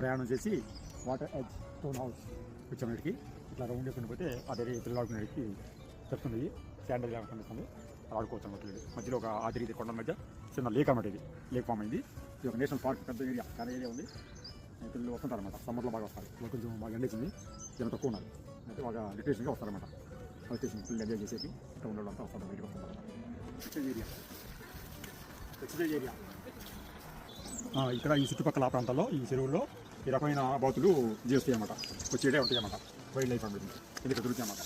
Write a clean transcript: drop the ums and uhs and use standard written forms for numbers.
ప్రయాణం చేసి water edge stone house వచ్చామడికి. ఇట్లా రౌండ్ వేసుకుని పోతే అదే పిల్లలాడుకునేకి చెప్తుంది. శాండల్ కనిపిస్తుంది, ఆడుకోవచ్చు అనమాట. మధ్యలో ఒక ఆదిరి కొండల మధ్య చిన్న లేక్ అన్నమాట. ఇది లేక్ ఫామ్ అయింది. ఇది ఒక నేషనల్ పార్క్, పెద్ద ఏరియా, చాలా ఏరియా ఉంది. పిల్లలు వస్తుంటారు అనమాట. సమ్మర్లో బాగా వస్తారు. ఇప్పుడు కొంచెం బాగా ఎండేసింది, జనం తక్కువ ఉన్నారు. అయితే బాగా రిక్రియేషన్గా వస్తారనమాట. రిక్రియేషన్ పిల్లలు ఎంజాయ్ చేసేకి ఇక్కడ ఉండడం అంతా వస్తారు, బయటకు వస్తుంటారు అనమాట. ఎక్సైజ్ ఏరియా ఇక్కడ ఈ చుట్టుపక్కల ప్రాంతాల్లో ఈ చెరువుల్లో ఈ రకమైన బాతులు జీవిస్తాయి అన్నమాట. వచ్చేడే ఉంటాయి అన్నమాట. వైల్డ్ లైఫ్ అనేది ఎందుకు దొరుకుతాయి అన్నమాట.